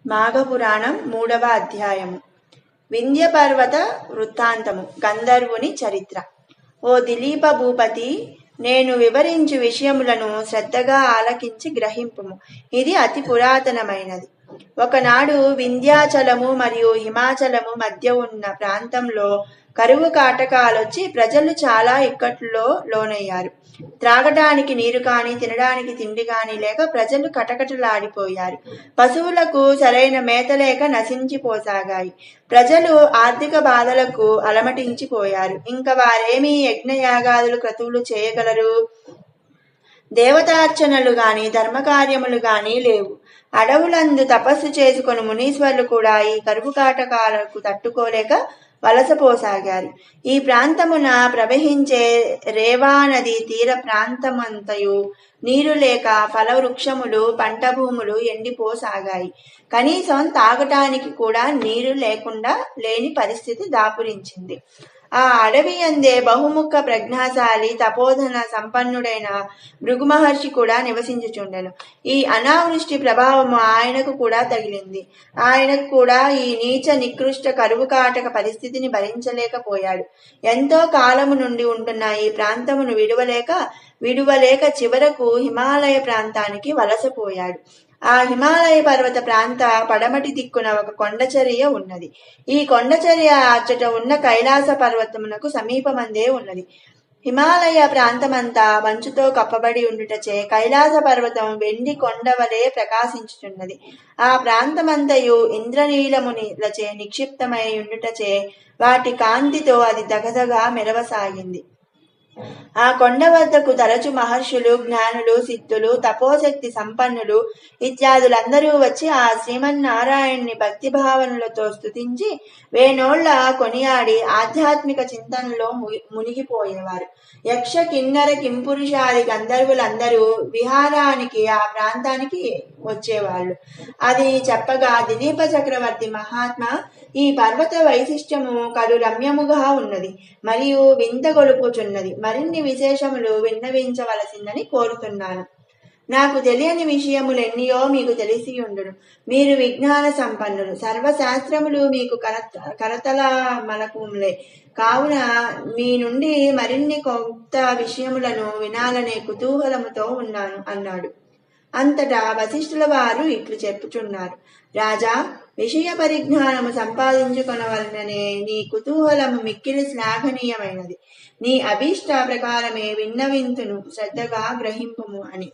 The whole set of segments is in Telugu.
మాఘపురాణం 3వ అధ్యాయము. వింధ్య పర్వత వృత్తాంతము. గంధర్వుని చరిత్ర. ఓ దిలీప భూపతి, నేను వివరించు విషయములను శ్రద్ధగా ఆలకించి గ్రహింపుము. ఇది అతి పురాతనమైనది. ఒకనాడు వింధ్యాచలము మరియు హిమాచలము మధ్య ఉన్న ప్రాంతంలో కరువు కాటకాలొచ్చి ప్రజలు చాలా ఇక్కట్లో లోనయ్యారు. త్రాగటానికి నీరు కాని, తినడానికి తిండి కాని లేక ప్రజలు కటకటలాడిపోయారు. పశువులకు సరైన మేత లేక నశించిపోసాగాయి. ప్రజలు ఆర్థిక బాధలకు అలమటించిపోయారు. ఇంక వారేమీ యజ్ఞయాగాదులు క్రతువులు చేయగలరు? దేవతార్చనలు గాని ధర్మకార్యములు గాని లేవు. అడవులందు తపస్సు చేసుకుని మునీశ్వరులు కూడా ఈ కరువు కాటకాలకు తట్టుకోలేక వలసపోసాగారు. ఈ ప్రాంతమున ప్రవహించే రేవా నది తీర ప్రాంతమంతయు నీరు లేక ఫలవృక్షములు, పంట భూములు ఎండిపోసాగాయి. కనీసం తాగటానికి కూడా నీరు లేకుండా లేని పరిస్థితి దాపురించింది. ఆ అడవి అందే బహుముఖ ప్రజ్ఞాశాలి తపోధన సంపన్నుడైన భృగు మహర్షి కూడా నివసించుచుండెను. ఈ అనావృష్టి ప్రభావము ఆయనకు కూడా తగిలింది. ఆయనకు కూడా ఈ నీచ నికృష్ట కరువు కాటక పరిస్థితిని భరించలేకపోయాడు. ఎంతో కాలము నుండి ఉంటున్న ఈ ప్రాంతమును విడువలేక చివరకు హిమాలయ ప్రాంతానికి వలసపోయాడు. ఆ హిమాలయ పర్వత ప్రాంత పడమటి దిక్కున ఒక కొండచర్య ఉన్నది. ఈ కొండచర్య అచ్చట ఉన్న కైలాస పర్వతమునకు సమీపమందే ఉన్నది. హిమాలయ ప్రాంతమంతా మంచుతో కప్పబడి ఉండుటచే కైలాస పర్వతం వెండి కొండవలే ప్రకాశించుచున్నది. ఆ ప్రాంతమంతయు ఇంద్రనీలమునిలచే నిక్షిప్తమై ఉండుటచే వాటి కాంతితో అది దగదగా మెరవసాగింది. ఆ కొండ వద్దకు తరచు మహర్షులు, జ్ఞానులు, సిద్ధులు, తపోశక్తి సంపన్నులు ఇత్యాదులందరూ వచ్చి ఆ శ్రీమన్నారాయణ్ణి భక్తి భావనలతో స్తుతించి వేనోళ్ల కొనియాడి ఆధ్యాత్మిక చింతనలో మునిగిపోయేవారు. యక్ష, కిన్నర, కింపురుషాది గంధర్వులందరూ విహారానికి ఆ ప్రాంతానికి వచ్చేవాళ్ళు. అది చెప్పగా దిలీప చక్రవర్తి మహాత్మా, ఈ పర్వత వైశిష్ట్యము కడు రమ్యముగా ఉన్నది మరియు వింత గొలుపుచున్నది. మరిన్ని విశేషములు విన్నవించవలసిందని కోరుతున్నాను. నాకు తెలియని విషయములెన్నియో మీకు తెలిసి ఉండును. మీరు విజ్ఞాన సంపన్నులు, సర్వశాస్త్రములు మీకు కరతల మలకుములే. కావున మీ నుండి మరిన్ని కొత్త విషయములను వినాలనే కుతూహలముతో ఉన్నాను అన్నాడు. అంతటా వశిష్ఠుల వారు ఇట్లు చెప్పుచున్నారు. రాజా, విషయ పరిజ్ఞానము సంపాదించుకొనవలననే నీ కుతూహలము మిక్కిలి శ్లాఘనీయమైనది. నీ అభీష్ట ప్రకారమే విన్నవింతును, శ్రద్ధగా గ్రహింపుము అని.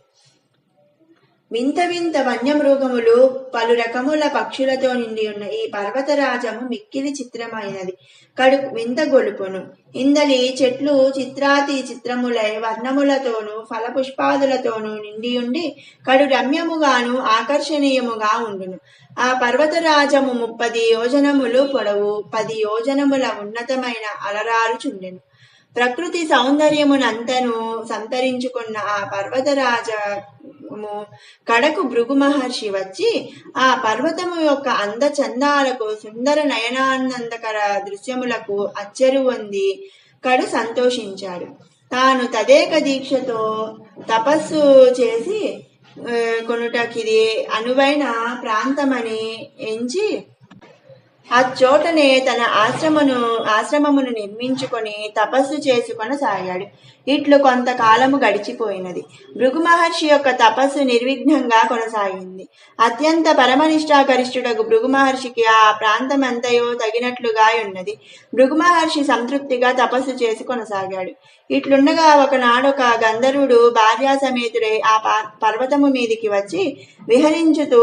వింత వింత వన్యమృగములు, పలు రకముల పక్షులతో నిండి ఉన్న ఈ పర్వతరాజము మిక్కిలి చిత్రమైనది, కడు వింత గొలుపును. ఇందలి చెట్లు చిత్రాతి చిత్రములై వర్ణములతోనూ ఫలపుష్పాదులతోనూ నిండియుండి కడు రమ్యముగాను ఆకర్షణీయముగా ఉండును. ఆ పర్వతరాజము 30 యోజనములు పొడవు, 10 యోజనముల ఉన్నతమైన అలరారుచుండెను. ప్రకృతి సౌందర్యమునంతను సంతరించుకున్న ఆ పర్వతరాజము కడకు భృగు మహర్షి వచ్చి ఆ పర్వతము యొక్క అందచందాలకు, సుందర నయనానందకర దృశ్యములకు అచ్చెరువొంది కడు సంతోషించాడు. తాను తదేక దీక్షతో తపస్సు చేసి కొనుటకిది అనువైన ప్రాంతమని ఎంచి అచ్చోటనే తన ఆశ్రమమును నిర్మించుకొని తపస్సు చేసుకొనసాగాడు. ఇట్లు కొంతకాలము గడిచిపోయినది. భృగు మహర్షి యొక్క తపస్సు నిర్విఘ్నంగా కొనసాగింది. అత్యంత పరమనిష్టాగరిష్ఠుడగు భృగు మహర్షికి ఆ ప్రాంతమంతయో తగినట్లుగా ఉన్నది. భృగు మహర్షి సంతృప్తిగా తపస్సు చేసి కొనసాగాడు. ఇట్లుండగా ఒకనాడొక గంధర్వుడు భార్యా సమేతుడై ఆ పర్వతము మీదికి వచ్చి విహరించుతూ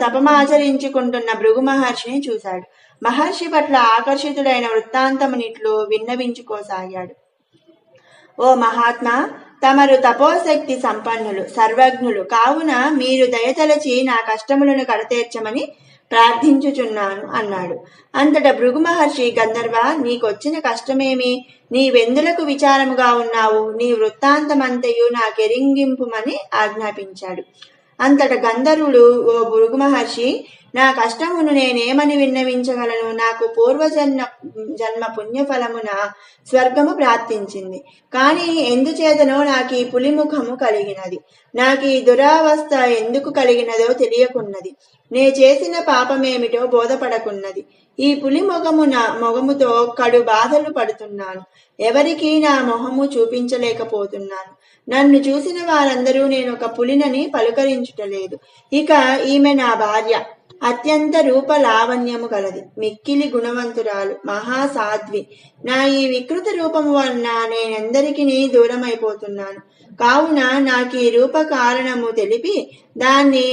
తపమాచరించుకుంటున్న భృగు మహర్షిని చూశాడు. మహర్షి పట్ల ఆకర్షితుడైన వృత్తాంతమునిట్లు విన్నవించుకోసాగాడు. ఓ మహాత్మా, తమరు తపోశక్తి సంపన్నులు, సర్వజ్ఞులు కావున మీరు దయతలచి నా కష్టములను కడతీర్చమని ప్రార్థించుచున్నాను అన్నాడు. అంతట భృగు మహర్షి, గంధర్వ, నీకొచ్చిన కష్టమేమి? నీవెందులకు విచారముగా ఉన్నావు? నీ వృత్తాంతమంతయు నాకెరింగింపుమని ఆజ్ఞాపించాడు. అంతట గంధర్వుడు, ఓ భృగు మహర్షి, నా కష్టమును నేనేమని విన్నవించగలను? నాకు జన్మ పుణ్యఫలమున స్వర్గము ప్రాప్తించింది. కాని ఎందుచేతనో నాకు ఈ పులిముఖము కలిగినది. నాకు ఈ దురావస్థ ఎందుకు కలిగినదో తెలియకున్నది. నే చేసిన పాపమేమిటో బోధపడకున్నది. ఈ పులి మొగముతో కడు బాధలు పడుతున్నాను. ఎవరికీ నా మొహము చూపించలేకపోతున్నాను. నన్ను చూసిన వారందరూ నేనొక పులినని పలుకరించుటలేదు. ఇక ఈమె నా భార్య. అత్యంత రూప లావణ్యము గలది, మిక్కిలి గుణవంతురాలు, మహాసాధ్వి. నా ఈ వికృత రూపము వలన నేనెందరికీ దూరమైపోతున్నాను. కావున నాకు ఈ రూప కారణము తెలిపి దాని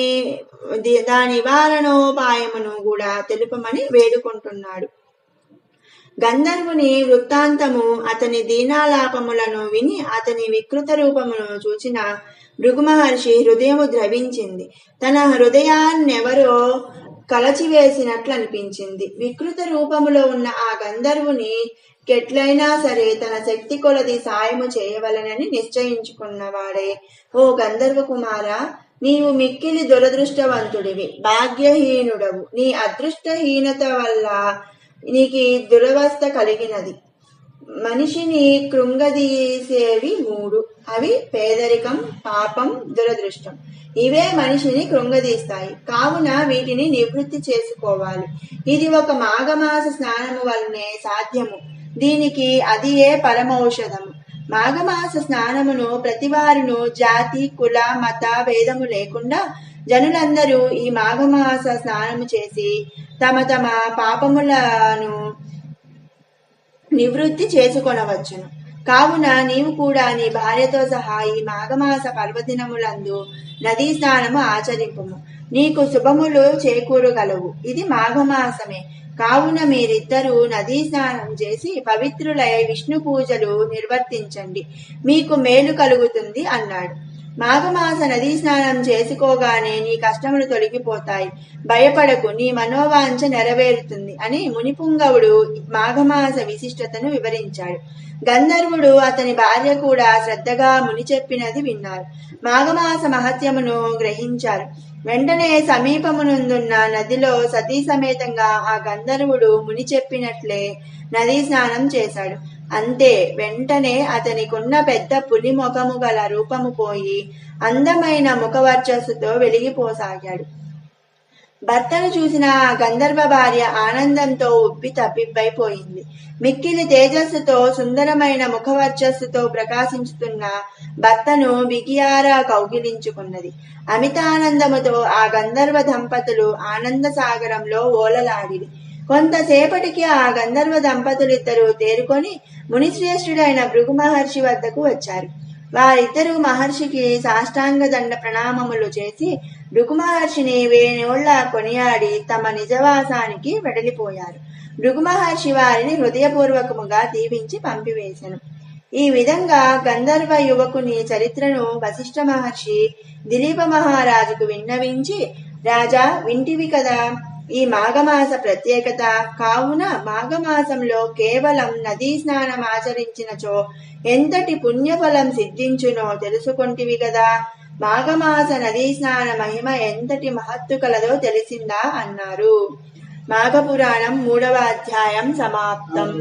నివారణోపాయమును కూడా తెలుపమని వేడుకుంటున్నాడు. గంధర్వుని వృత్తాంతము, అతని దీనాలాపములను విని అతని వికృత రూపమును చూచిన భృగు మహర్షి హృదయము ద్రవించింది. తన హృదయాన్నెవరో కలచివేసినట్లు అనిపించింది. వికృత రూపములో ఉన్న ఆ గంధర్వుని కెట్లైనా సరే తన శక్తి కొలది సాయము చేయవలనని నిశ్చయించుకున్నవాడే, ఓ గంధర్వ కుమార, నీవు మిక్కిలి దురదృష్టవంతుడివి, భాగ్యహీనుడవు. నీ అదృష్టహీనత వల్ల నీకు దురవస్థ కలిగినది. మనిషిని కృంగదీసేవి 3. అవి పేదరికం, పాపం, దురదృష్టం. ఇవే మనిషిని కృంగదీస్తాయి. కావున వీటిని నివృత్తి చేసుకోవాలి. ఇది ఒక మాఘమాస స్నానము వలనే సాధ్యము. దీనికి అదియే పరమౌషధము. మాఘమాస స్నానమును ప్రతివారును జాతి, కుల, మత భేదము లేకుండా జనులందరూ ఈ మాఘమాస స్నానము చేసి తమ తమ పాపములను నివృత్తి చేసుకొనవచ్చును. కావున నీవు కూడా నీ భార్యతో సహా ఈ మాఘమాస పర్వదినములందు నదీ స్నానము ఆచరింపుము. నీకు శుభములు చేకూరగలవు. ఇది మాఘమాసమే. కావున మీరిద్దరూ నదీ స్నానం చేసి పవిత్రులై విష్ణు పూజలు నిర్వర్తించండి. మీకు మేలు కలుగుతుంది అన్నాడు. మాఘమాస నదీ స్నానం చేసుకోగానే నీ కష్టములు తొలగిపోతాయి. భయపడకు, నీ మనోవాంఛ నెరవేరుతుంది అని మునిపుంగవుడు మాఘమాస విశిష్టతను వివరించాడు. గంధర్వుడు, అతని భార్య కూడా శ్రద్ధగా ముని చెప్పినది విన్నారు. మాఘమాస మహత్యమును గ్రహించారు. వెంటనే సమీపమునందున్న నదిలో సతీ సమేతంగా ఆ గంధర్వుడు ముని చెప్పినట్లే నదీ స్నానం చేశాడు. అంతే, వెంటనే అతనికున్న పెద్ద పులి ముఖము గల రూపము పోయి అందమైన ముఖవర్చస్సుతో వెలిగిపోసాగాడు. భర్తను చూసిన ఆ గంధర్వ భార్య ఆనందంతో ఉబ్బి తప్పిబ్బైపోయింది. మిక్కిలి తేజస్సుతో సుందరమైన ముఖవర్చస్సుతో ప్రకాశించుతున్న భర్తను బిగియారా కౌగిలించుకున్నది. అమితానందముతో ఆ గంధర్వ దంపతులు ఆనంద సాగరంలో ఓలలాడిరి. కొంతసేపటికి ఆ గంధర్వ దంపతులిద్దరూ తేరుకొని మునిశ్రేష్ఠుడైన భృగు మహర్షి వద్దకు వచ్చారు. వారిద్దరూ మహర్షికి సాష్టాంగ దండ ప్రణామములు చేసి భృగు మహర్షిని వేణోళ్ల కొనియాడి తమ నిజవాసానికి వెడలిపోయారు. భృగు మహర్షి వారిని హృదయపూర్వకముగా దీవించి పంపివేశను. ఈ విధంగా గంధర్వ యువకుని చరిత్రను వశిష్ఠ మహర్షి దిలీప మహారాజుకు విన్నవించి, రాజా, వింటివి కదా ఈ మాఘమాస ప్రత్యేకత. కావున మాఘమాసంలో కేవలం నదీ స్నానం ఆచరించినచో ఎంతటి పుణ్యఫలం సిద్ధించునో తెలుసుకొంటివి కదా. మాఘమాస నదీ స్నాన మహిమ ఎంతటి మహత్తు కలదో తెలిసిందా అన్నారు. మాఘపురాణం 3వ అధ్యాయం సమాప్తం.